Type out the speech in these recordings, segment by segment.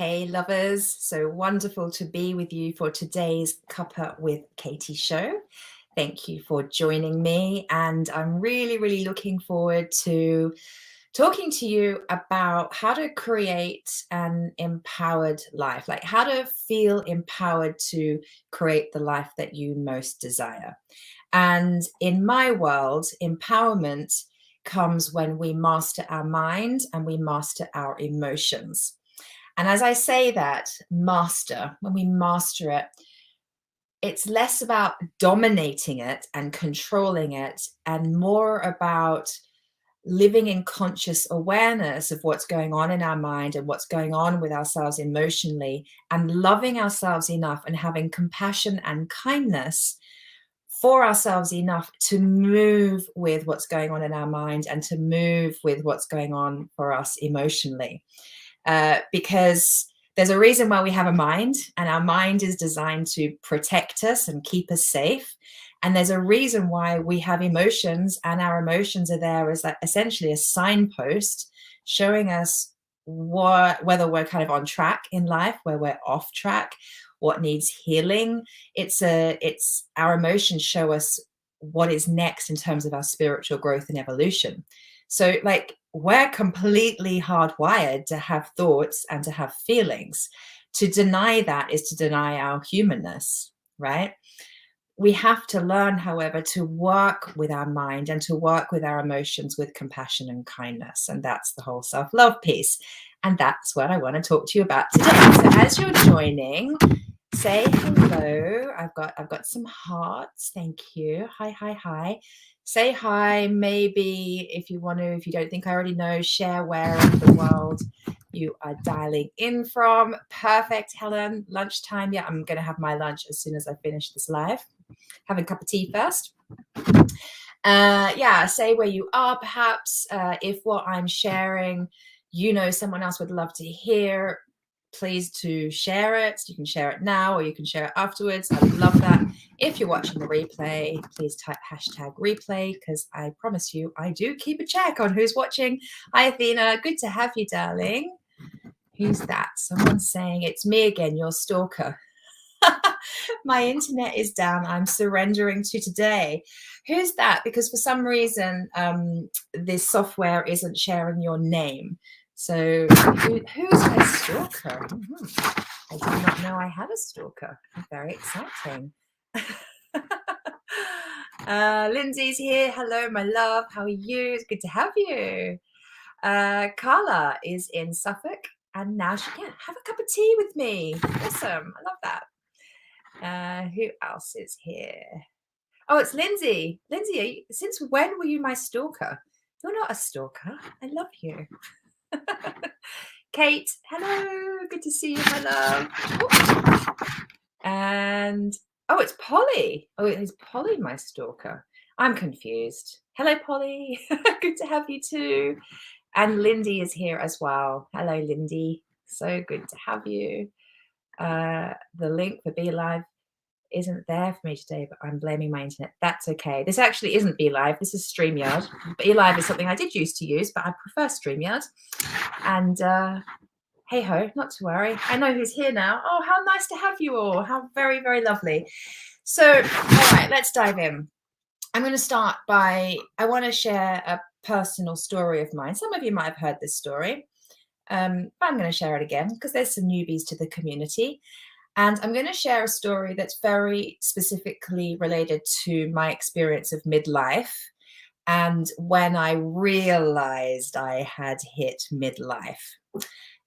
Hey lovers, so wonderful to be with you for today's Cuppa with Katie show. Thank you for joining me, and I'm really looking forward to talking to you about how to create an empowered life, like how to feel empowered to create the life that you most desire. And in my world, empowerment comes when we master our mind and we master our emotions. And as I say that, master, when we master it, it's less about dominating it and controlling it and more about living in conscious awareness of what's going on in our mind and what's going on with ourselves emotionally, and loving ourselves enough and having compassion and kindness for ourselves enough to move with what's going on in our mind and to move with what's going on for us emotionally. Because there's a reason why we have a mind, and our mind is designed to protect us and keep us safe. And there's a reason why we have emotions, and our emotions are there as essentially a signpost showing us whether we're kind of on track in life, where we're off track, what needs healing. It's our emotions show us what is next in terms of our spiritual growth and evolution. So like, we're completely hardwired to have thoughts and to have feelings. To deny that is to deny our humanness, right? We have to learn, however, to work with our mind and to work with our emotions with compassion and kindness. And that's the whole self-love piece. And that's what I want to talk to you about today. So as you're joining, say hello. I've got some hearts. Thank you. Hi. Say hi. Maybe if you want to, if you don't think I already know, share where in the world you are dialing in from. Perfect, Helen. Lunchtime. Yeah, I'm going to have my lunch as soon as I finish this live. Have a cup of tea first. Yeah, say where you are, perhaps. If what I'm sharing, someone else would love to hear, please to share it. You can share it now or you can share it afterwards. I would love that. If you're watching the replay, please type #replay, because I promise you, I do keep a check on who's watching. Hi, Athena. Good to have you, darling. Who's that? Someone's saying, it's me again, your stalker. My internet is down. I'm surrendering to today. Who's that? Because for some reason, this software isn't sharing your name. So who's my stalker? I did not know I had a stalker. Very exciting. Lindsay's here. Hello, my love. How are you? It's good to have you. Carla is in Suffolk, and now she can have a cup of tea with me. Awesome. I love that. Who else is here? Oh, it's Lindsay. Lindsay, since when were you my stalker? You're not a stalker. I love you. Kate, hello. Good to see you, my love. Oh. And it's Polly. Oh, is Polly my stalker? I'm confused. Hello, Polly. Good to have you too. And Lindy is here as well. Hello, Lindy. So good to have you. The link for Be Live isn't there for me today, but I'm blaming my internet. That's okay. This actually isn't Be Live. This is StreamYard. Be Live is something I did used to use, but I prefer StreamYard. And hey ho, not to worry. I know who's here now. Oh, how nice to have you all. How very, very lovely. So, all right, let's dive in. I'm going to start by, I want to share a personal story of mine. Some of you might have heard this story, but I'm going to share it again because there's some newbies to the community. And I'm going to share a story that's very specifically related to my experience of midlife and when I realized I had hit midlife.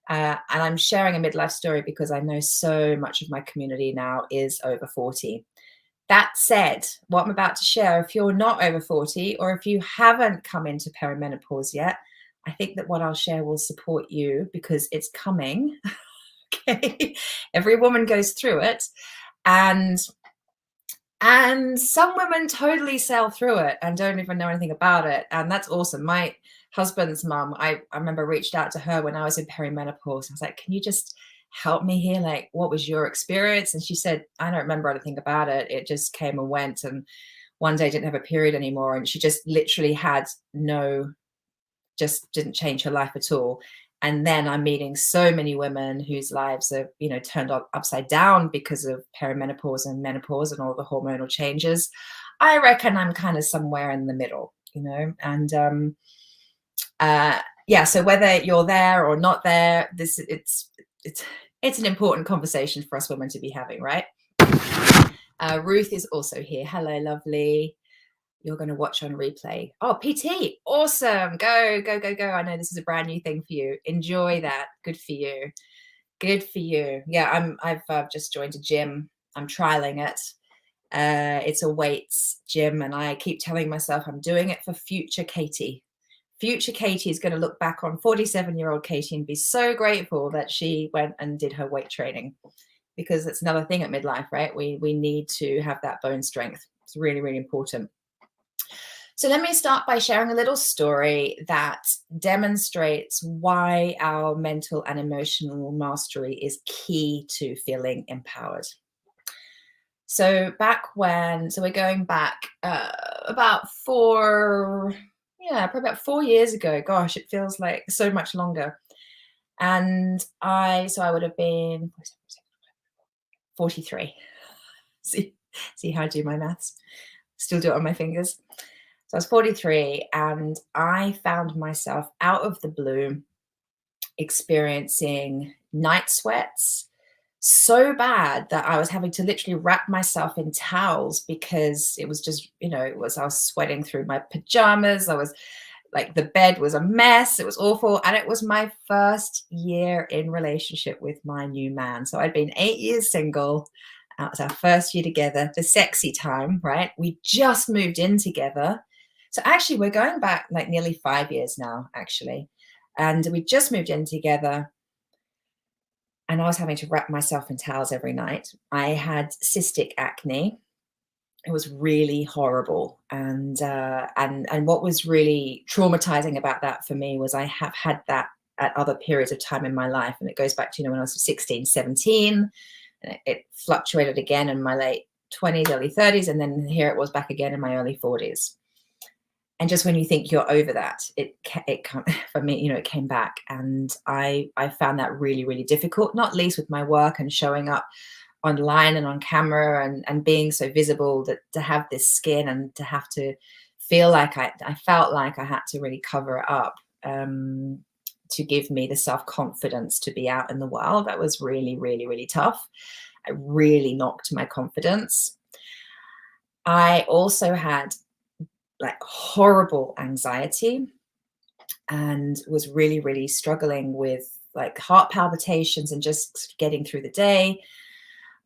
And I'm sharing a midlife story because I know so much of my community now is over 40. That said, what I'm about to share, if you're not over 40 or if you haven't come into perimenopause yet, I think that what I'll share will support you because it's coming. Okay, every woman goes through it, and some women totally sail through it and don't even know anything about it, and that's awesome. My husband's mum, I remember reached out to her when I was in perimenopause. I was like, can you just help me here? Like, what was your experience? And she said, I don't remember anything about it. It just came and went, and one day didn't have a period anymore, and she just literally had just didn't change her life at all. And then I'm meeting so many women whose lives are, turned upside down because of perimenopause and menopause and all the hormonal changes. I reckon I'm kind of somewhere in the middle, and yeah. So whether you're there or not there, it's an important conversation for us women to be having, right? Ruth is also here. Hello, lovely. You're going to watch on replay. Oh, PT, awesome. Go, go, go, go. I know this is a brand new thing for you. Enjoy that. Good for you. Good for you. Yeah, I've just joined a gym. I'm trialing it. It's a weights gym, and I keep telling myself I'm doing it for future Katie. Future Katie is going to look back on 47-year-old Katie and be so grateful that she went and did her weight training, because it's another thing at midlife, right? We need to have that bone strength. It's really, really important. So let me start by sharing a little story that demonstrates why our mental and emotional mastery is key to feeling empowered. So we're going back about probably about 4 years ago. Gosh, it feels like so much longer. And I would have been 43. See how I do my maths? Still do it on my fingers. So I was 43, and I found myself out of the blue experiencing night sweats so bad that I was having to literally wrap myself in towels, because it was just, I was sweating through my pajamas. I was like, the bed was a mess. It was awful. And it was my first year in relationship with my new man. So I'd been 8 years single. It was our first year together, the sexy time, right? We just moved in together. So actually, we're going back like nearly 5 years now, actually. And we just moved in together. And I was having to wrap myself in towels every night. I had cystic acne. It was really horrible. And what was really traumatizing about that for me was I have had that at other periods of time in my life. And it goes back to, when I was 16, 17. And it fluctuated again in my late 20s, early 30s. And then here it was back again in my early 40s. And just when you think you're over that, it for me, it came back. And I found that really, really difficult, not least with my work and showing up online and on camera and being so visible, that to have this skin and to have to feel like I felt like I had to really cover it up to give me the self-confidence to be out in the world. That was really, really, really tough. It really knocked my confidence. I also had like horrible anxiety and was really, really struggling with like heart palpitations and just getting through the day.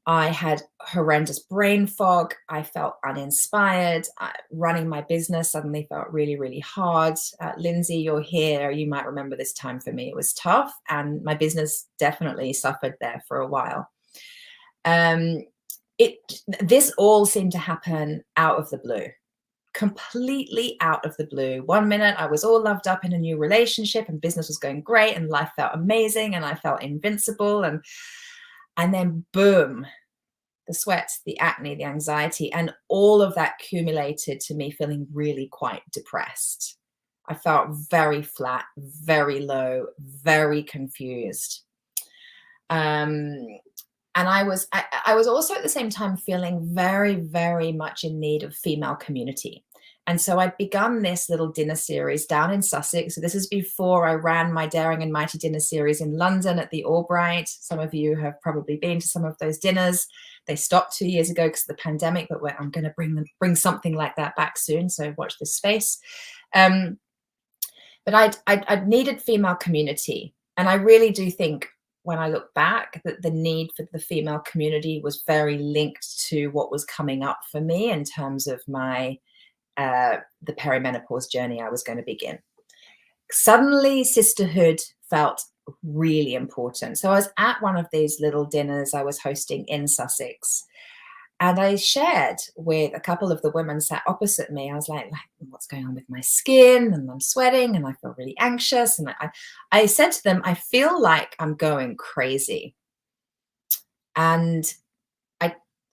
I had horrendous brain fog. I felt uninspired. Running my business suddenly felt really, really hard. Lindsay, you're here. You might remember this time for me. It was tough, and my business definitely suffered there for a while. This all seemed to happen out of the blue. Completely out of the blue. 1 minute I was all loved up in a new relationship and business was going great and life felt amazing and I felt invincible, and then boom, the sweats, the acne, the anxiety, and all of that accumulated to me feeling really quite depressed. I felt very flat, very low, very confused. And I was also at the same time feeling very, very much in need of female community. And so I'd begun this little dinner series down in Sussex. So this is before I ran my Daring and Mighty dinner series in London at the Albright. Some of you have probably been to some of those dinners. They stopped 2 years ago because of the pandemic, but I'm going to bring something like that back soon. So watch this space. But I'd needed female community. And I really do think, when I look back, that the need for the female community was very linked to what was coming up for me in terms of my the perimenopause journey I was going to begin. Suddenly, sisterhood felt really important. So I was at one of these little dinners I was hosting in Sussex, and I shared with a couple of the women sat opposite me. I was like, what's going on with my skin? And I'm sweating and I feel really anxious. And I said to them, I feel like I'm going crazy. And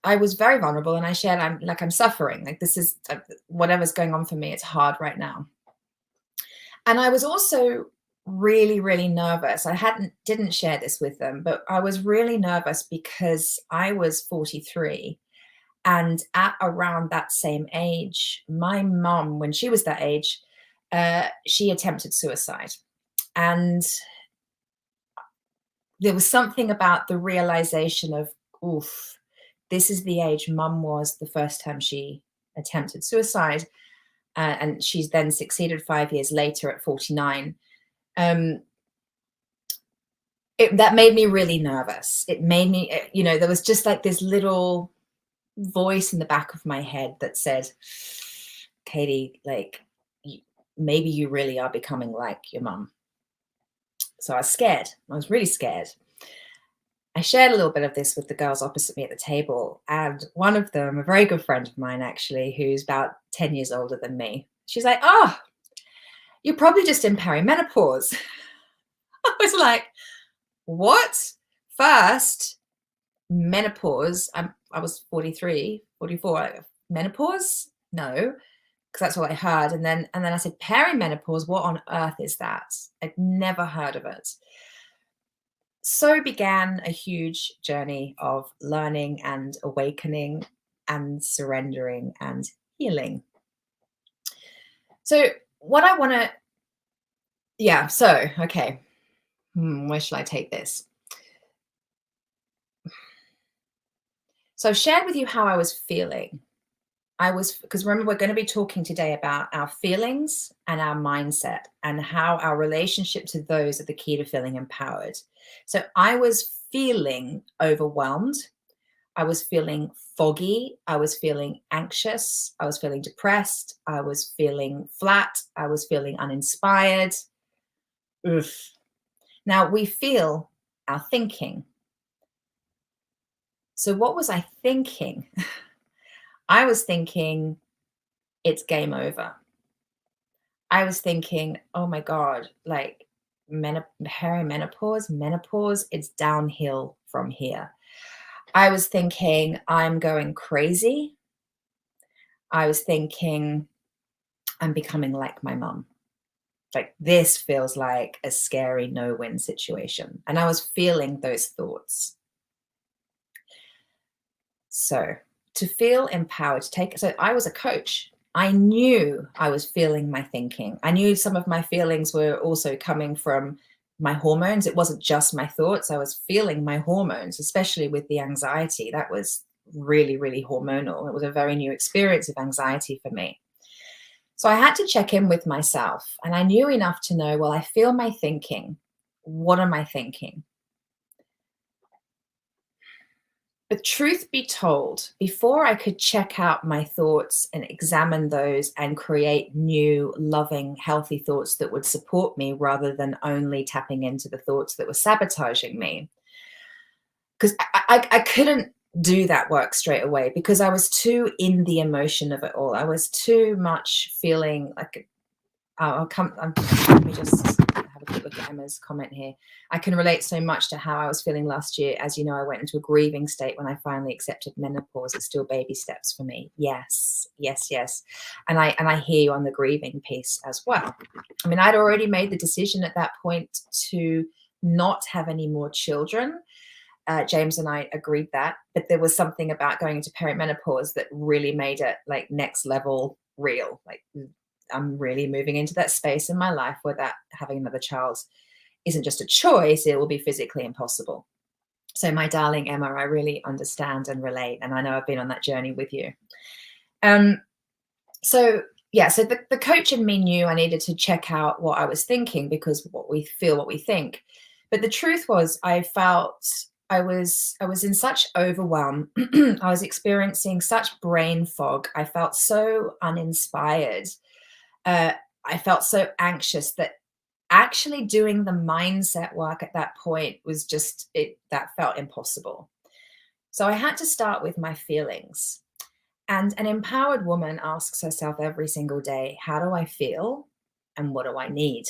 I was very vulnerable, and I shared, I'm suffering. Like, this is whatever's going on for me. It's hard right now. And I was also really, really nervous. Didn't share this with them, but I was really nervous because I was 43. And at around that same age, my mum, when she was that age, she attempted suicide. And there was something about the realization of, oof, this is the age mum was the first time she attempted suicide. And she's then succeeded 5 years later at 49. Um, that made me really nervous. It made me, there was just like this little voice in the back of my head that said, Katie, like, maybe you really are becoming like your mum. So I was scared. I was really scared. I shared a little bit of this with the girls opposite me at the table. And one of them, a very good friend of mine, actually, who's about 10 years older than me, she's like, oh, you're probably just in perimenopause. I was like, what? First, menopause. I was 43, 44. Menopause? No, because that's what I heard. And then I said, perimenopause, what on earth is that? I'd never heard of it. So began a huge journey of learning and awakening and surrendering and healing. So what I want to, okay. Where shall I take this? So I've shared with you how I was feeling. Because remember, we're going to be talking today about our feelings and our mindset and how our relationship to those are the key to feeling empowered. So I was feeling overwhelmed. I was feeling foggy. I was feeling anxious. I was feeling depressed. I was feeling flat. I was feeling uninspired. Oof. Now we feel our thinking. So what was I thinking? I was thinking, it's game over. I was thinking, oh my God, like perimenopause, menopause, it's downhill from here. I was thinking, I'm going crazy. I was thinking, I'm becoming like my mum. Like, this feels like a scary no-win situation. And I was feeling those thoughts. So to feel empowered, so I was a coach. I knew I was feeling my thinking. I knew some of my feelings were also coming from my hormones. It wasn't just my thoughts. I was feeling my hormones, especially with the anxiety. That was really, really hormonal. It was a very new experience of anxiety for me. So I had to check in with myself, and I knew enough to know, well, I feel my thinking. What am I thinking? But truth be told, before I could check out my thoughts and examine those and create new, loving, healthy thoughts that would support me rather than only tapping into the thoughts that were sabotaging me, because I couldn't do that work straight away because I was too in the emotion of it all. I was too much feeling like, let me just have a quick look at Emma's comment here. I can relate so much to how I was feeling last year. As you know, I went into a grieving state when I finally accepted menopause. It's still baby steps for me. Yes, yes, yes. And I hear you on the grieving piece as well. I mean, I'd already made the decision at that point to not have any more children. James and I agreed that, but there was something about going into perimenopause that really made it like next level real. Like, I'm really moving into that space in my life where that having another child isn't just a choice, it will be physically impossible. So my darling Emma, I really understand and relate. And I know I've been on that journey with you. So the coach in me knew I needed to check out what I was thinking, because what we feel, what we think. But the truth was, I felt I was in such overwhelm. I was experiencing such brain fog. I felt so uninspired. I felt so anxious that actually doing the mindset work at that point was just that felt impossible. So I had to start with my feelings. And an empowered woman asks herself every single day, how do I feel and what do I need?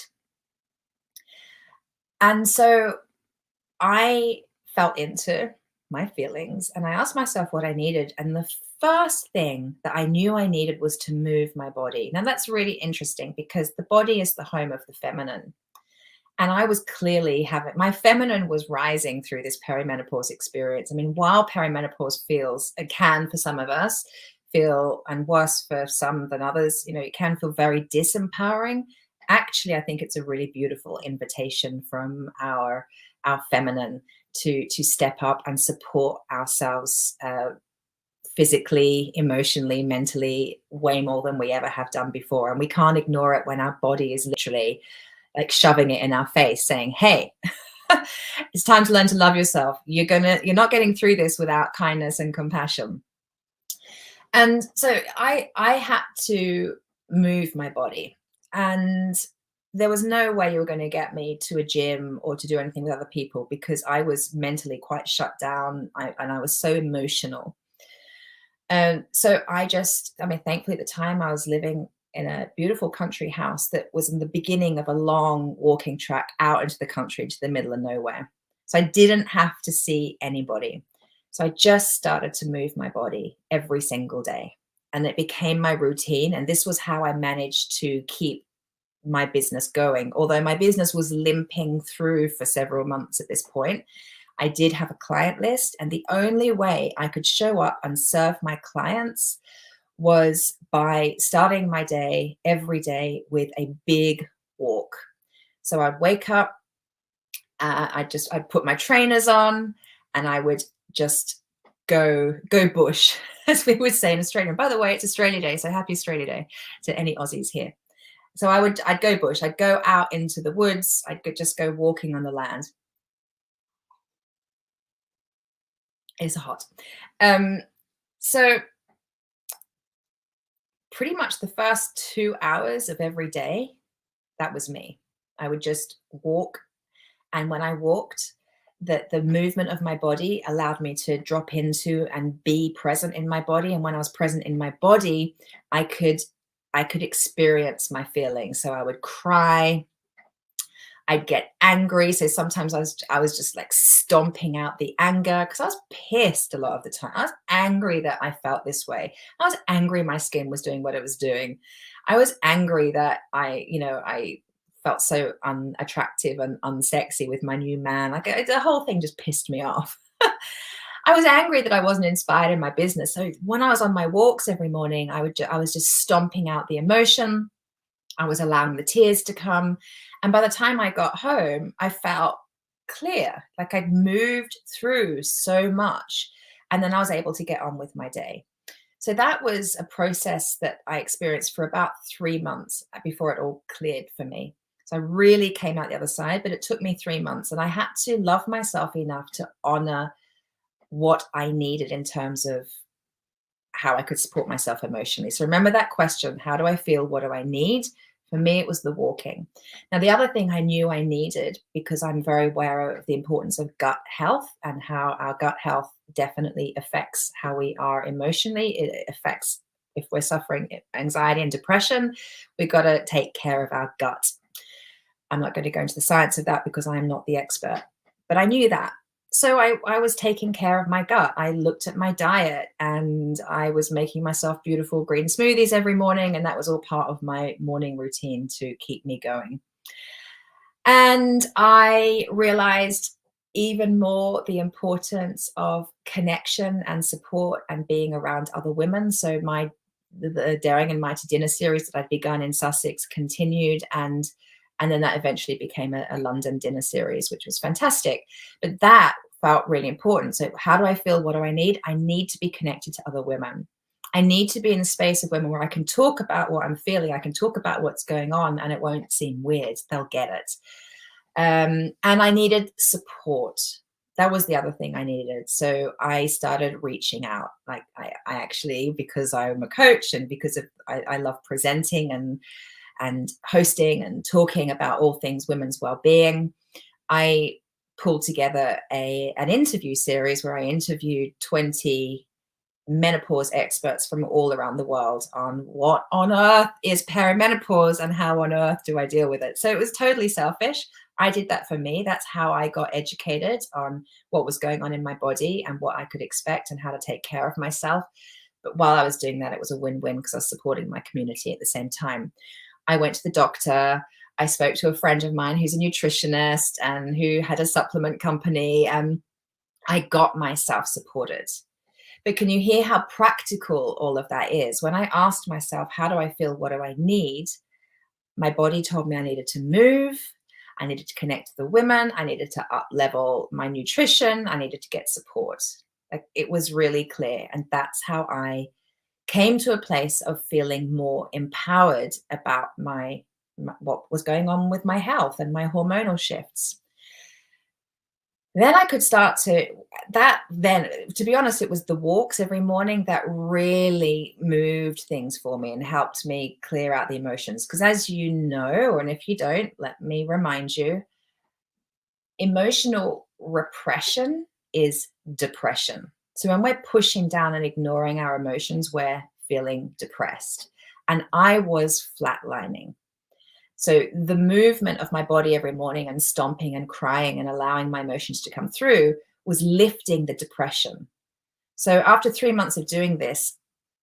And so I felt into my feelings and I asked myself what I needed. And the first thing that I knew I needed was to move my body. Now that's really interesting because the body is the home of the feminine. And I was clearly having my feminine was rising through this perimenopause experience. I mean, while perimenopause feels, it can for some of us feel, and worse for some than others, it can feel very disempowering. Actually, I think it's a really beautiful invitation from our feminine to step up and support ourselves, physically, emotionally, mentally, way more than we ever have done before. And we can't ignore it when our body is literally like shoving it in our face saying, hey, it's time to learn to love yourself. You're not getting through this without kindness and compassion. And so I had to move my body, and there was no way you were going to get me to a gym or to do anything with other people, because I was mentally quite shut down, and I was so emotional. And so I mean, thankfully at the time I was living in a beautiful country house that was in the beginning of a long walking track out into the country, into the middle of nowhere. So I didn't have to see anybody. So I just started to move my body every single day. And it became my routine. And this was how I managed to keep my business going. Although my business was limping through for several months at this point, I did have a client list, and the only way I could show up and serve my clients was by starting my day every day with a big walk. So I'd wake up, I'd put my trainers on, and I would just go bush, as we would say in Australia. And by the way, it's Australia Day, so happy Australia Day to any Aussies here. So I'd go bush, I'd go out into the woods, just go walking on the land. It's hot. So pretty much the first 2 hours of every day, that was me. I would just walk. And when I walked, the movement of my body allowed me to drop into and be present in my body. And when I was present in my body, I could experience my feelings. So I would cry, I'd get angry. So sometimes I was just like stomping out the anger, because I was pissed a lot of the time. I was angry that I felt this way. I was angry my skin was doing what it was doing. I was angry that I felt so unattractive and unsexy with my new man. Like the whole thing just pissed me off. I was angry that I wasn't inspired in my business. So when I was on my walks every morning, I was just stomping out the emotion. I was allowing the tears to come. And by the time I got home, I felt clear, like I'd moved through so much. And then I was able to get on with my day. So that was a process that I experienced for about 3 months before it all cleared for me. So I really came out the other side, but it took me 3 months. And I had to love myself enough to honor what I needed in terms of how I could support myself emotionally. So remember that question, how do I feel? What do I need? For me, it was the walking. Now, the other thing I knew I needed, because I'm very aware of the importance of gut health and how our gut health definitely affects how we are emotionally. It affects, if we're suffering anxiety and depression, we've got to take care of our gut. I'm not going to go into the science of that because I'm not the expert, but I knew that. So I was taking care of my gut. I looked at my diet, and I was making myself beautiful green smoothies every morning. And that was all part of my morning routine to keep me going. And I realized even more the importance of connection and support and being around other women. So the Daring and Mighty dinner series that I'd begun in Sussex continued, and then that eventually became a London dinner series, which was fantastic. But that felt really important. So how do I feel? What do I need? I need to be connected to other women. I need to be in the space of women where I can talk about what I'm feeling. I can talk about what's going on, and it won't seem weird. They'll get it. And I needed support. That was the other thing I needed. So I started reaching out. Like I actually, because I'm a coach, and because I love presenting and hosting and talking about all things women's well-being, I pulled together an interview series where I interviewed 20 menopause experts from all around the world on what on earth is perimenopause and how on earth do I deal with it. So it was totally selfish. I did that for me. That's how I got educated on what was going on in my body and what I could expect and how to take care of myself. But while I was doing that, it was a win-win because I was supporting my community at the same time. I went to the doctor. I spoke to a friend of mine who's a nutritionist and who had a supplement company, and I got myself supported. But can you hear how practical all of that is? When I asked myself, how do I feel? What do I need? My body told me I needed to move. I needed to connect to the women. I needed to up level my nutrition. I needed to get support. Like, it was really clear. And that's how I came to a place of feeling more empowered about what was going on with my health and my hormonal shifts. Then I could start to then, to be honest, it was the walks every morning that really moved things for me and helped me clear out the emotions. Because as you know, and if you don't, let me remind you, emotional repression is depression. So when we're pushing down and ignoring our emotions, we're feeling depressed. And I was flatlining. So the movement of my body every morning and stomping and crying and allowing my emotions to come through was lifting the depression. So after 3 months of doing this,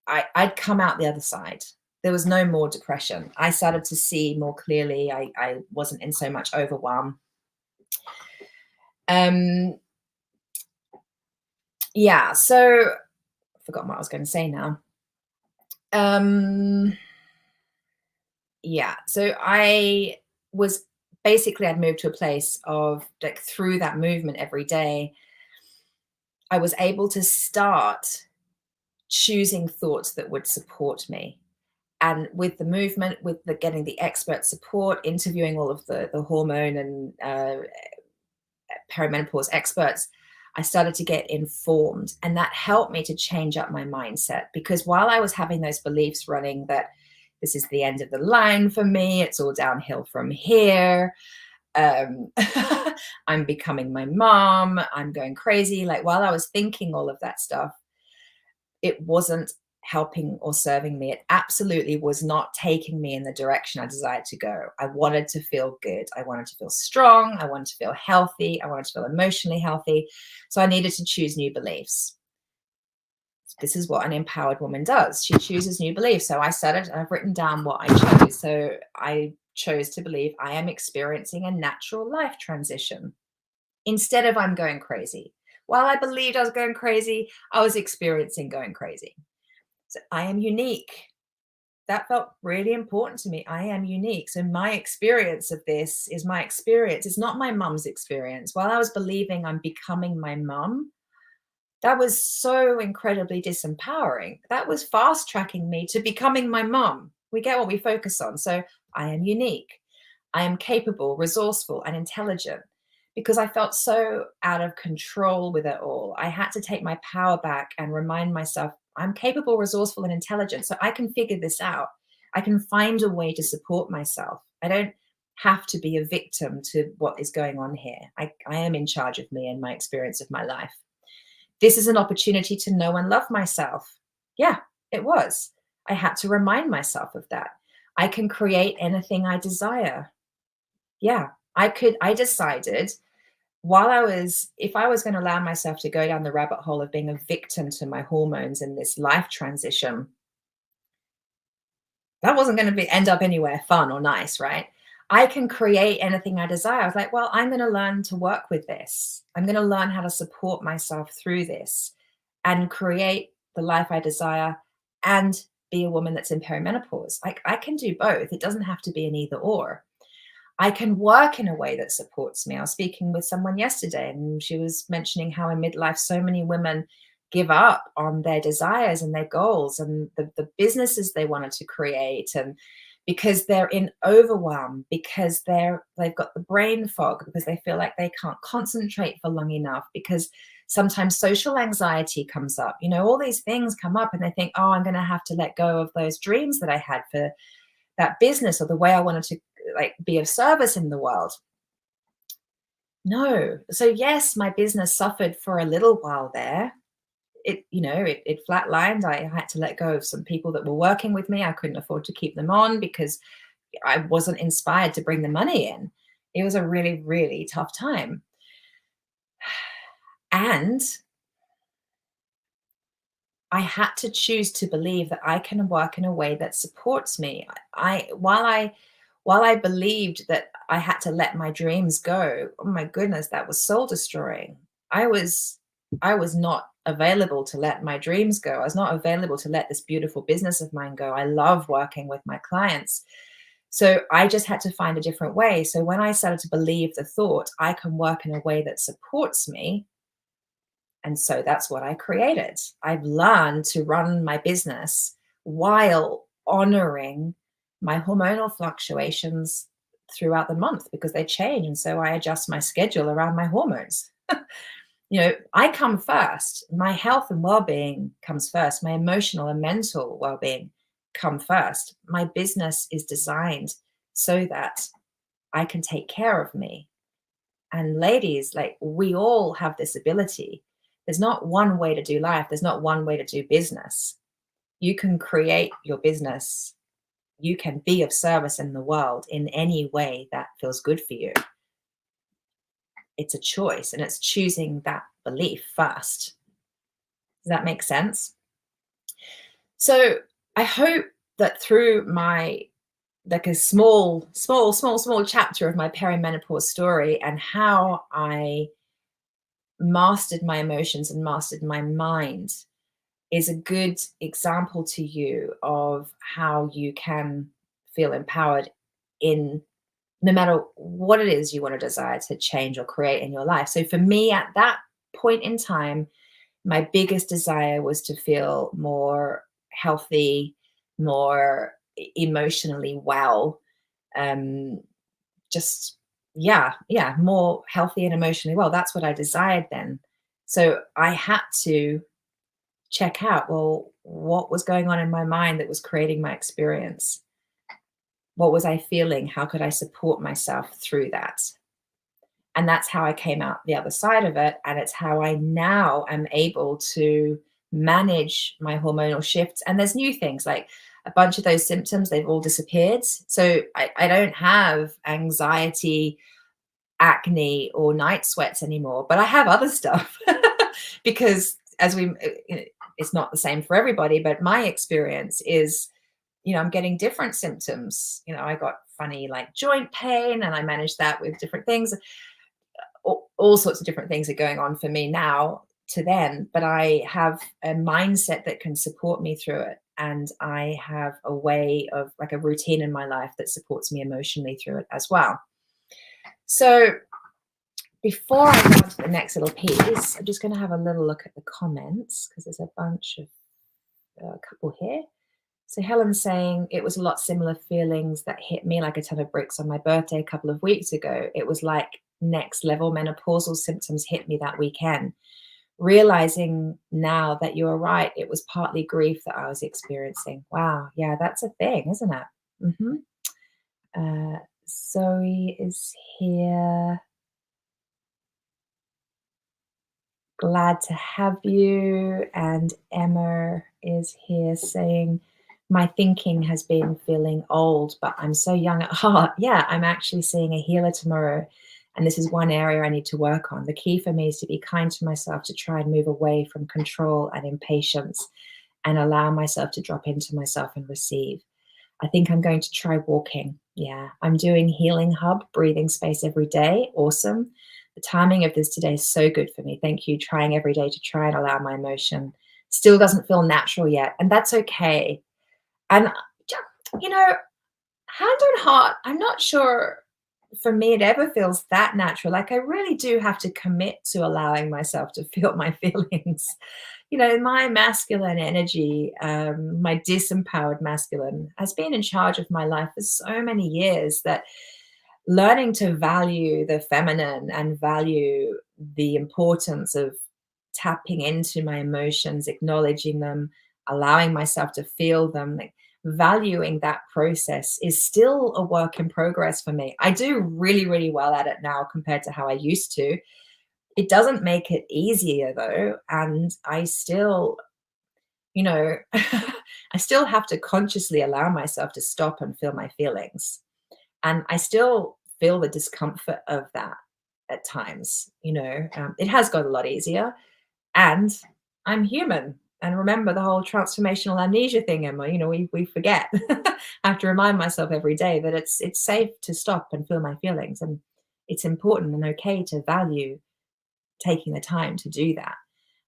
I'd come out the other side. There was no more depression. I started to see more clearly. I wasn't in so much overwhelm. Yeah, so I forgot what I was going to say now. Yeah, so I was basically, I'd moved to a place of, like, through that movement every day, I was able to start choosing thoughts that would support me. And with the movement, with the getting the expert support, interviewing all of the hormone and perimenopause experts, I started to get informed. And that helped me to change up my mindset. Because while I was having those beliefs running that this is the end of the line for me, it's all downhill from here, I'm becoming my mom, I'm going crazy. Like, while I was thinking all of that stuff, it wasn't helping or serving me. It absolutely was not taking me in the direction I desired to go. I wanted to feel good. I wanted to feel strong. I wanted to feel healthy. I wanted to feel emotionally healthy. So I needed to choose new beliefs. This is what an empowered woman does. She chooses new beliefs. So I've written down what I chose. So I chose to believe I am experiencing a natural life transition instead of I'm going crazy. While I believed I was going crazy, I was experiencing going crazy. So I am unique. That felt really important to me. I am unique. So my experience of this is my experience. It's not my mum's experience. While I was believing I'm becoming my mum, that was so incredibly disempowering. That was fast tracking me to becoming my mum. We get what we focus on. So I am unique. I am capable, resourceful, and intelligent, because I felt so out of control with it all. I had to take my power back and remind myself I'm capable, resourceful, and intelligent. So I can figure this out. I can find a way to support myself. I don't have to be a victim to what is going on here. I am in charge of me and my experience of my life. This is an opportunity to know and love myself. Yeah, it was. I had to remind myself of that. I can create anything I desire. Yeah, I decided, if I was going to allow myself to go down the rabbit hole of being a victim to my hormones in this life transition, that wasn't going to end up anywhere fun or nice, right? I can create anything I desire. I was like, well, I'm going to learn to work with this. I'm going to learn how to support myself through this and create the life I desire and be a woman that's in perimenopause. I can do both. It doesn't have to be an either or. I can work in a way that supports me. I was speaking with someone yesterday, and she was mentioning how in midlife, so many women give up on their desires and their goals and the businesses they wanted to create. And because they're in overwhelm, because they've got the brain fog, because they feel like they can't concentrate for long enough, because sometimes social anxiety comes up. All these things come up, and they think, oh, I'm going to have to let go of those dreams that I had for that business or the way I wanted to, like, be of service in the world. No. So yes, my business suffered for a little while there. It flatlined. I had to let go of some people that were working with me. I couldn't afford to keep them on because I wasn't inspired to bring the money in. It was a really, really tough time. And I had to choose to believe that I can work in a way that supports me. While I while I believed that I had to let my dreams go, oh my goodness, that was soul destroying. I was I was not available to let my dreams go. I was not available to let this beautiful business of mine go. I love working with my clients. So I just had to find a different way. So when I started to believe the thought, I can work in a way that supports me, and so that's what I created. I've learned to run my business while honoring my hormonal fluctuations throughout the month because they change. And so I adjust my schedule around my hormones. I come first. My health and well being comes first. My emotional and mental well being come first. My business is designed so that I can take care of me. And ladies, like, we all have this ability. There's not one way to do life, there's not one way to do business. You can create your business, you can be of service in the world in any way that feels good for you. It's a choice, and it's choosing that belief first. Does that make sense? So I hope that through my like a small chapter of my perimenopause story and how I mastered my emotions and mastered my mind is a good example to you of how you can feel empowered in no matter what it is you want to desire to change or create in your life. So for me at that point in time, my biggest desire was to feel more healthy, more emotionally well, um, just more healthy and emotionally well. That's what I desired then. So I had to check out, well, what was going on in my mind that was creating my experience? What was I feeling? How could I support myself through that? And that's how I came out the other side of it. And it's how I now am able to manage my hormonal shifts. And there's new things like a bunch of those symptoms, they've all disappeared. So I don't have anxiety, acne, or night sweats anymore, but I have other stuff because it's not the same for everybody, but my experience is, I'm getting different symptoms. I got funny like joint pain and I managed that with different things. All sorts of different things are going on for me now to then, but I have a mindset that can support me through it. And I have a way of like a routine in my life that supports me emotionally through it as well. So before I go on to the next little piece, I'm just going to have a little look at the comments because there's a bunch of a couple here. So Helen's saying it was a lot similar feelings that hit me like a ton of bricks on my birthday a couple of weeks ago. It was like next level menopausal symptoms hit me that weekend. Realizing now that you were right, it was partly grief that I was experiencing. Wow. Yeah, that's a thing, isn't it? Zoe is here. Glad to have you. And Emma is here saying, my thinking has been feeling old, but I'm so young at heart. Yeah, I'm actually seeing a healer tomorrow. And this is one area I need to work on. The key for me is to be kind to myself, to try and move away from control and impatience and allow myself to drop into myself and receive. I think I'm going to try walking. Yeah, I'm doing Healing Hub, breathing space every day. Awesome. The timing of this today is so good for me. Thank you. Trying every day to try and allow my emotion. Still doesn't feel natural yet. And that's okay. And, hand on heart, I'm not sure for me it ever feels that natural. Like I really do have to commit to allowing myself to feel my feelings. My masculine energy, my disempowered masculine has been in charge of my life for so many years that learning to value the feminine and value the importance of tapping into my emotions, acknowledging them, allowing myself to feel them, like valuing that process is still a work in progress for me. I do really, really well at it now compared to how I used to. It doesn't make it easier though. And I still, I still have to consciously allow myself to stop and feel my feelings. And I still feel the discomfort of that at times. It has got a lot easier. And I'm human. And remember the whole transformational amnesia thing, Emma. We forget. I have to remind myself every day that it's safe to stop and feel my feelings, and it's important and okay to value taking the time to do that.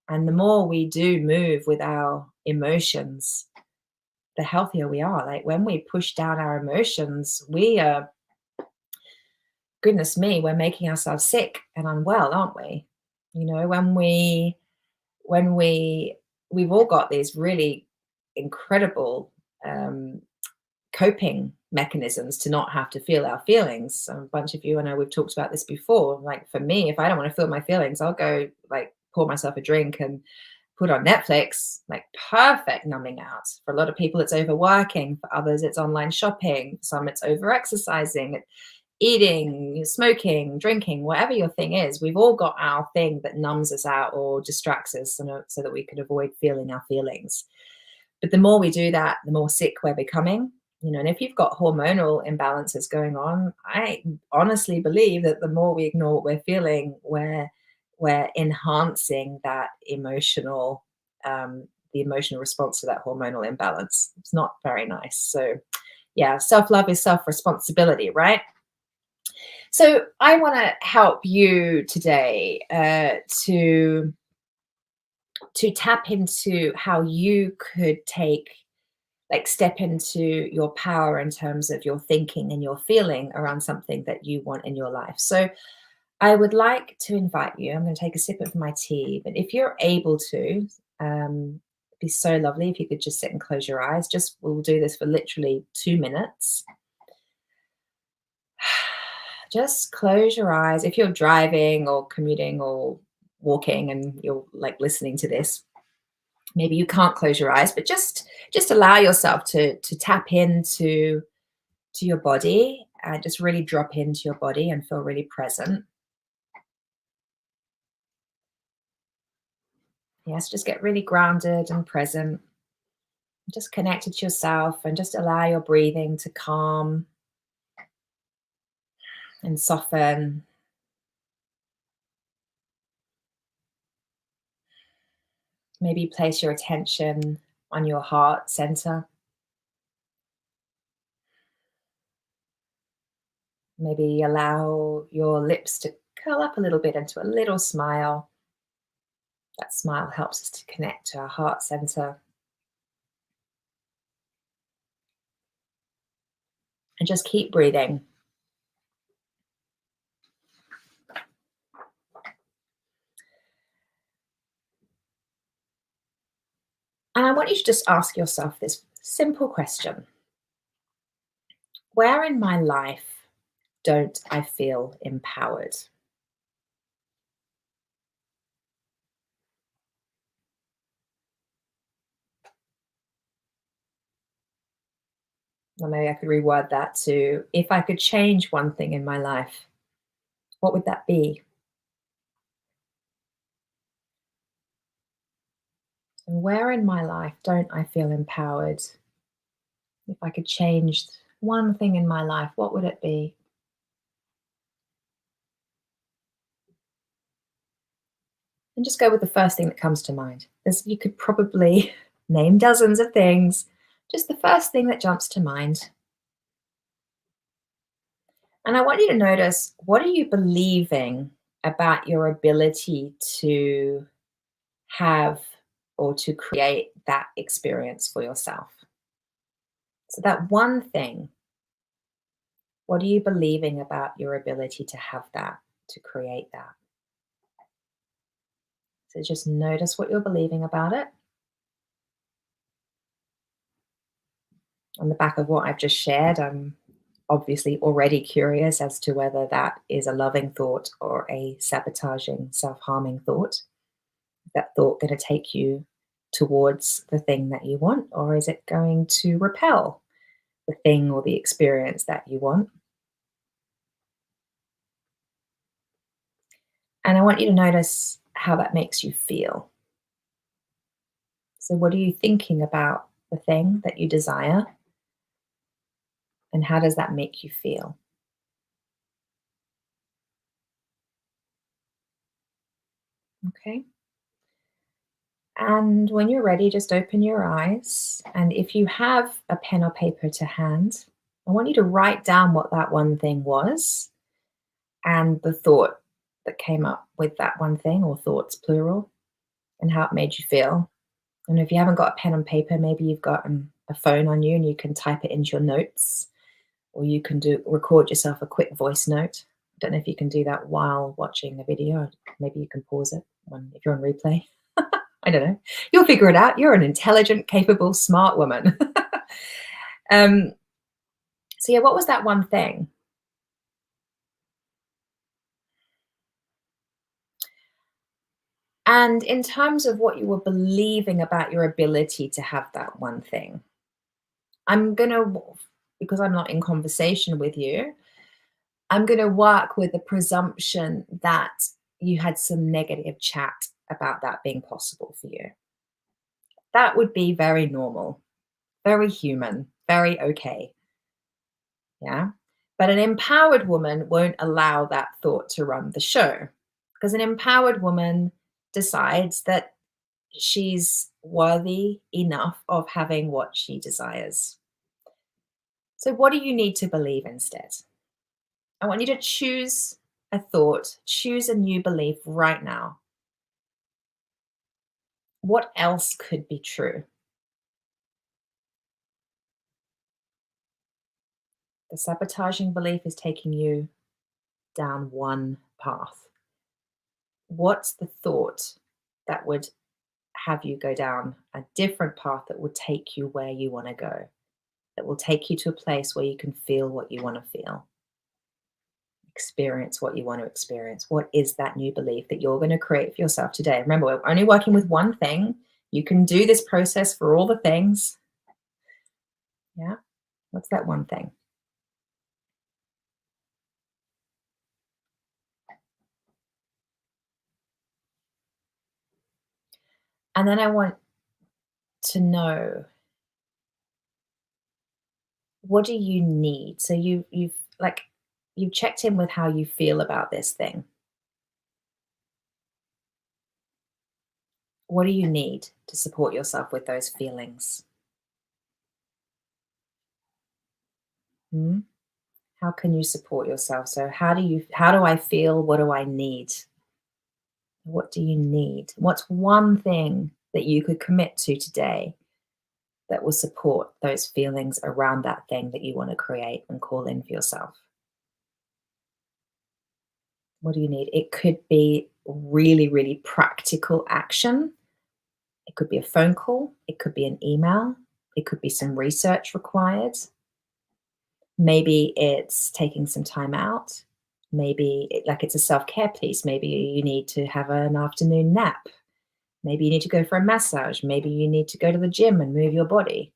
And the more we do move with our emotions, the healthier we are. Like when we push down our emotions, we are, goodness me, we're making ourselves sick and unwell, aren't we? When we've all got these really incredible um, coping mechanisms to not have to feel our feelings. A bunch of you, I know we've talked about this before. Like for me, if I don't want to feel my feelings, I'll go like pour myself a drink and put on Netflix, like perfect numbing out. For a lot of people, it's overworking. For others, it's online shopping. For some, it's over exercising, eating, smoking, drinking, whatever your thing is. We've all got our thing that numbs us out or distracts us so that we can avoid feeling our feelings. But the more we do that, the more sick we're becoming. And if you've got hormonal imbalances going on, I honestly believe that the more we ignore what we're feeling, we're enhancing that the emotional response to that hormonal imbalance. It's not very nice. So yeah, self-love is self-responsibility, right? So I want to help you today to tap into how you could step into your power in terms of your thinking and your feeling around something that you want in your life. So I would like to invite you. I'm going to take a sip of my tea, but if you're able to, it'd be so lovely if you could just sit and close your eyes. We'll do this for literally 2 minutes. Just close your eyes. If you're driving or commuting or walking and you're like listening to this, maybe you can't close your eyes, but just allow yourself to tap into your body and just really drop into your body and feel really present. Yes, just get really grounded and present. Just connected to yourself and just allow your breathing to calm and soften. Maybe place your attention on your heart center. Maybe allow your lips to curl up a little bit into a little smile. That smile helps us to connect to our heart center. And just keep breathing. And I want you to just ask yourself this simple question. Where in my life don't I feel empowered? Or maybe I could reword that to, if I could change one thing in my life, what would that be? And where in my life don't I feel empowered? If I could change one thing in my life, what would it be? And just go with the first thing that comes to mind. You could probably name dozens of things. Just the first thing that jumps to mind. And I want you to notice, what are you believing about your ability to have or to create that experience for yourself? So that one thing, what are you believing about your ability to have that, to create that? So just notice what you're believing about it. On the back of what I've just shared, I'm obviously already curious as to whether that is a loving thought or a sabotaging, self-harming thought. Is that thought going to take you towards the thing that you want, or is it going to repel the thing or the experience that you want? And I want you to notice how that makes you feel. So, what are you thinking about the thing that you desire? And how does that make you feel? Okay. And when you're ready, just open your eyes. And if you have a pen or paper to hand, I want you to write down what that one thing was and the thought that came up with that one thing, or thoughts plural, and how it made you feel. And if you haven't got a pen and paper, maybe you've got a phone on you and you can type it into your notes, or you can record yourself a quick voice note. I don't know if you can do that while watching a video. Maybe you can pause it if you're on replay. I don't know. You'll figure it out. You're an intelligent, capable, smart woman. um, so yeah, what was that one thing? And in terms of what you were believing about your ability to have that one thing, I'm going to, because I'm not in conversation with you, I'm going to work with the presumption that you had some negative chat about that being possible for you. That would be very normal, very human, very okay. Yeah. But an empowered woman won't allow that thought to run the show, because an empowered woman decides that she's worthy enough of having what she desires. So, what do you need to believe instead? I want you to choose a thought, choose a new belief right now. What else could be true? The sabotaging belief is taking you down one path. What's the thought that would have you go down a different path that will take you where you want to go, that will take you to a place where you can feel what you want to feel, experience what you want to experience? What is that new belief that you're going to create for yourself today? Remember, we're only working with one thing. You can do this process for all the things. Yeah. What's that one thing? And then I want to know, what do you need? So you've checked in with how you feel about this thing. What do you need to support yourself with those feelings? Hmm? How can you support yourself? So how do I feel? What do I need? What do you need? What's one thing that you could commit to today that will support those feelings around that thing that you want to create and call in for yourself? What do you need? It could be really, really practical action. It could be a phone call. It could be an email. It could be some research required. Maybe it's taking some time out. Maybe it's a self-care piece. Maybe you need to have an afternoon nap. Maybe you need to go for a massage. Maybe you need to go to the gym and move your body.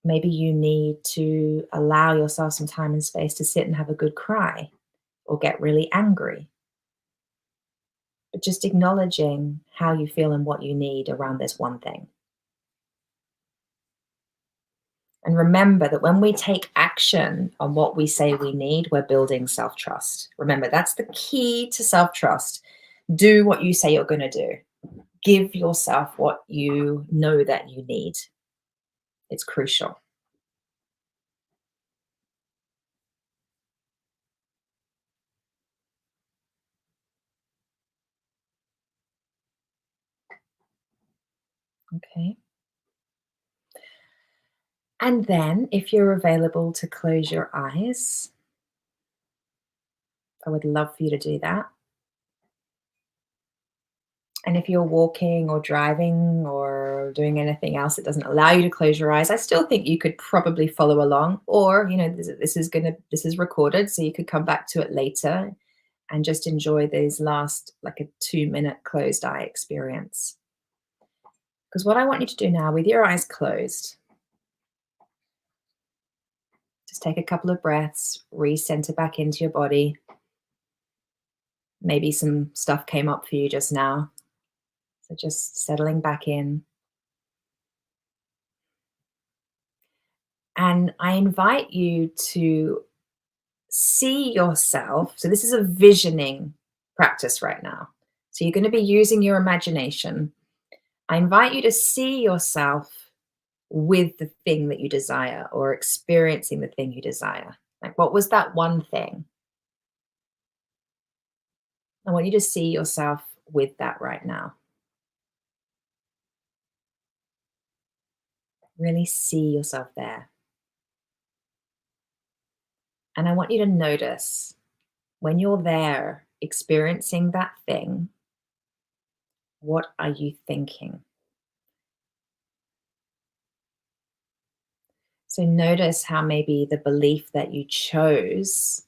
Maybe you need to allow yourself some time and space to sit and have a good cry or get really angry. But just acknowledging how you feel and what you need around this one thing. And remember that when we take action on what we say we need, we're building self trust. Remember, that's the key to self trust. Do what you say you're going to do. Give yourself what you know that you need. It's crucial. Okay. And then, if you're available to close your eyes, I would love for you to do that. And if you're walking or driving or doing anything else that doesn't allow you to close your eyes, I still think you could probably follow along. Or, this is recorded, so you could come back to it later and just enjoy these last, like a 2-minute closed eye experience. Because what I want you to do now, with your eyes closed, just take a couple of breaths, recenter back into your body. Maybe some stuff came up for you just now. So just settling back in. And I invite you to see yourself. So this is a visioning practice right now. So you're going to be using your imagination. I invite you to see yourself with the thing that you desire or experiencing the thing you desire. Like, what was that one thing? I want you to see yourself with that right now. Really see yourself there. And I want you to notice when you're there experiencing that thing, what are you thinking? So notice how maybe the belief that you chose,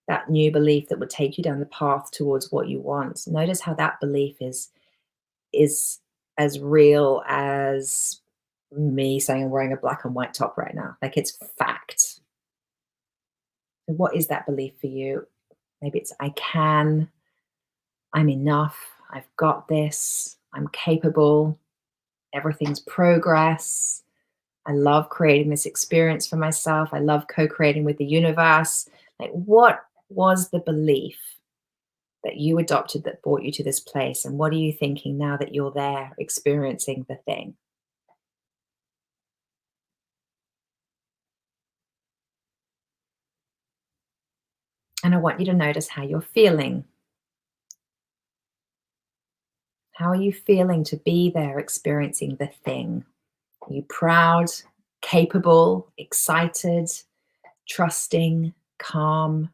that new belief that would take you down the path towards what you want, notice how that belief is as real as me saying I'm wearing a black and white top right now. Like, it's fact. So what is that belief for you? Maybe it's I can, I'm enough, I've got this, I'm capable, everything's progress. I love creating this experience for myself. I love co-creating with the universe. Like, what was the belief that you adopted that brought you to this place? And what are you thinking now that you're there experiencing the thing? And I want you to notice how you're feeling. How are you feeling to be there experiencing the thing? Are you proud, capable, excited, trusting, calm,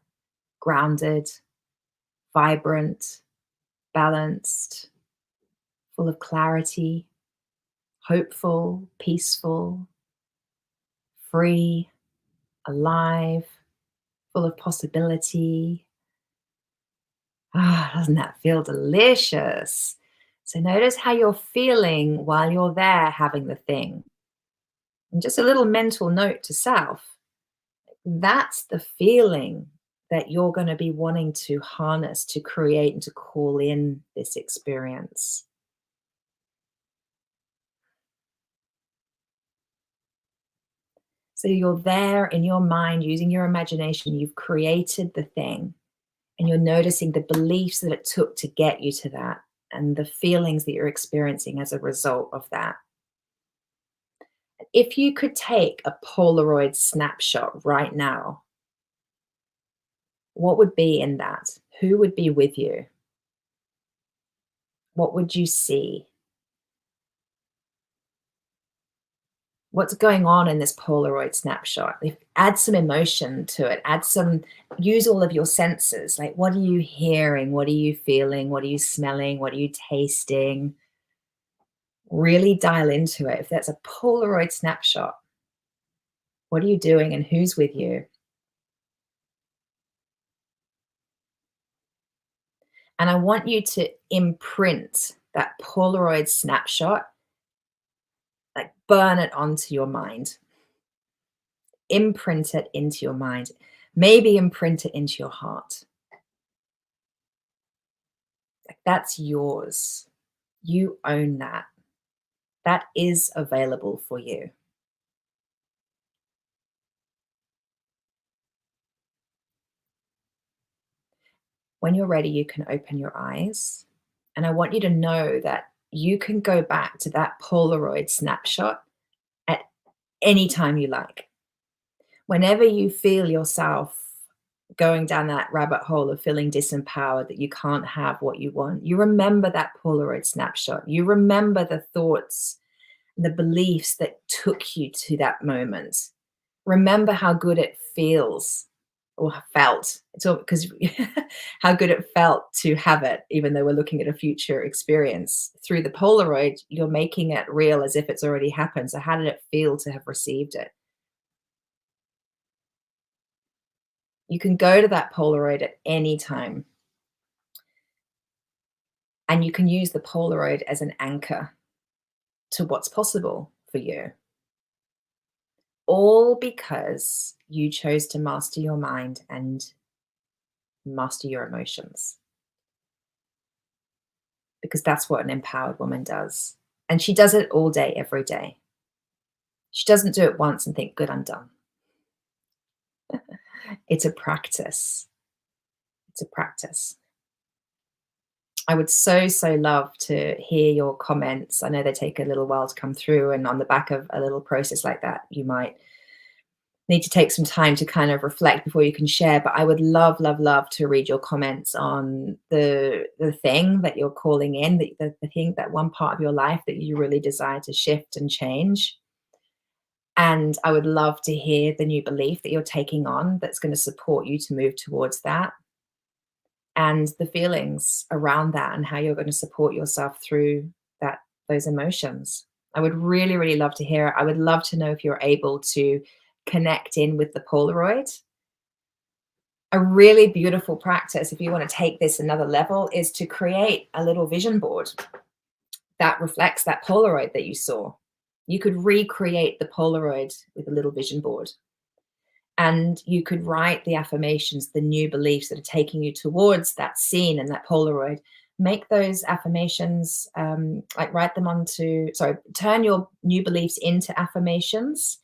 grounded, vibrant, balanced, full of clarity, hopeful, peaceful, free, alive, full of possibility? Ah, doesn't that feel delicious? So notice how you're feeling while you're there having the thing. And just a little mental note to self. That's the feeling that you're going to be wanting to harness, to create, and to call in this experience. So you're there in your mind using your imagination. You've created the thing, and you're noticing the beliefs that it took to get you to that and the feelings that you're experiencing as a result of that. If you could take a Polaroid snapshot right now, what would be in that? Who would be with you? What would you see? What's going on in this Polaroid snapshot? Add some emotion to it. Use all of your senses. Like, what are you hearing? What are you feeling? What are you smelling? What are you tasting? Really dial into it. If that's a Polaroid snapshot, what are you doing and who's with you? And I want you to imprint that Polaroid snapshot, like burn it onto your mind. Imprint it into your mind. Maybe imprint it into your heart. Like, that's yours. You own that. That is available for you. When you're ready, you can open your eyes. And I want you to know that you can go back to that Polaroid snapshot at any time you like. Whenever you feel yourself going down that rabbit hole of feeling disempowered, that you can't have what you want, you remember that Polaroid snapshot. You remember the thoughts, the beliefs that took you to that moment. Remember how good it feels or felt. It's all because how good it felt to have it, even though we're looking at a future experience. Through the Polaroid, you're making it real as if it's already happened. So how did it feel to have received it? You can go to that Polaroid at any time, and you can use the Polaroid as an anchor to what's possible for you. All because you chose to master your mind and master your emotions. Because that's what an empowered woman does. And she does it all day, every day. She doesn't do it once and think, good, I'm done. It's a practice. It's a practice. I would so, so love to hear your comments. I know they take a little while to come through, and on the back of a little process like that, you might need to take some time to kind of reflect before you can share. But I would love, love, love to read your comments on the thing that you're calling in, the thing, that one part of your life that you really desire to shift and change. And I would love to hear the new belief that you're taking on that's going to support you to move towards that, and the feelings around that, and how you're going to support yourself through those emotions. I would really, really love to hear it. I would love to know if you're able to connect in with the Polaroid. A really beautiful practice, if you want to take this another level, is to create a little vision board that reflects that Polaroid that you saw. You could recreate the Polaroid with a little vision board. And you could write the affirmations, the new beliefs that are taking you towards that scene and that Polaroid. Make those affirmations, like write them turn your new beliefs into affirmations,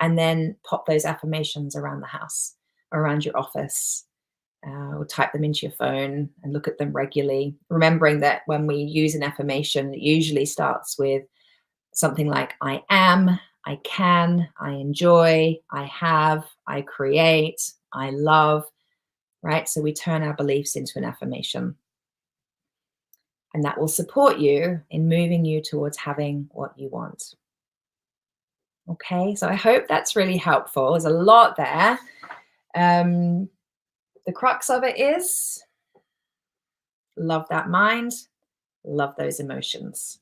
and then pop those affirmations around the house, around your office, or type them into your phone and look at them regularly. Remembering that when we use an affirmation, it usually starts with something like I am, I can, I enjoy, I have, I create, I love, right? So we turn our beliefs into an affirmation. And that will support you in moving you towards having what you want. Okay, so I hope that's really helpful. There's a lot there. The crux of it is love that mind, love those emotions.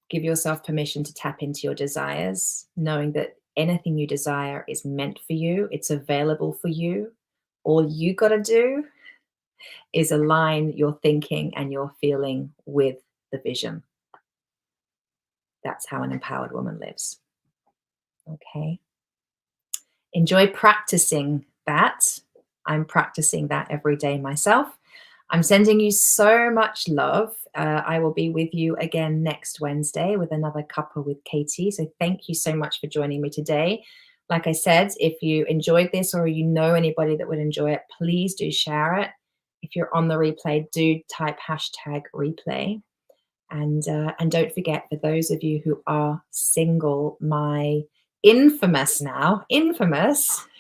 Give yourself permission to tap into your desires, knowing that anything you desire is meant for you. It's available for you. All you got to do is align your thinking and your feeling with the vision. That's how an empowered woman lives. Okay. Enjoy practicing that. I'm practicing that every day myself. I'm sending you so much love. I will be with you again next Wednesday with another Cuppa with Katie. So thank you so much for joining me today. Like I said, if you enjoyed this or you know anybody that would enjoy it, please do share it. If you're on the replay, do type #replay. And don't forget, for those of you who are single, my infamous,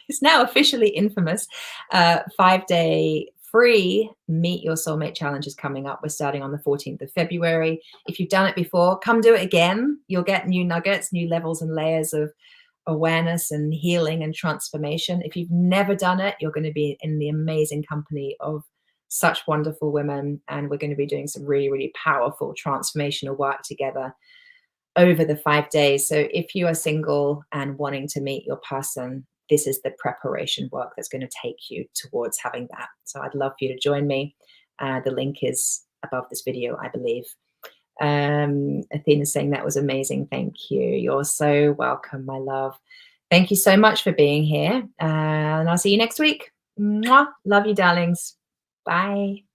it's now officially infamous, 5-day free Meet Your Soulmate Challenge is coming up. We're starting on the 14th of February. If you've done it before, come do it again. You'll get new nuggets, new levels and layers of awareness and healing and transformation. If you've never done it, you're going to be in the amazing company of such wonderful women, and we're going to be doing some really, really powerful transformational work together over the 5 days. So if you are single and wanting to meet your person, this is the preparation work that's going to take you towards having that. So I'd love for you to join me. The link is above this video, I believe. Athena's saying that was amazing. Thank you. You're so welcome, my love. Thank you so much for being here. And I'll see you next week. Mwah. Love you, darlings. Bye.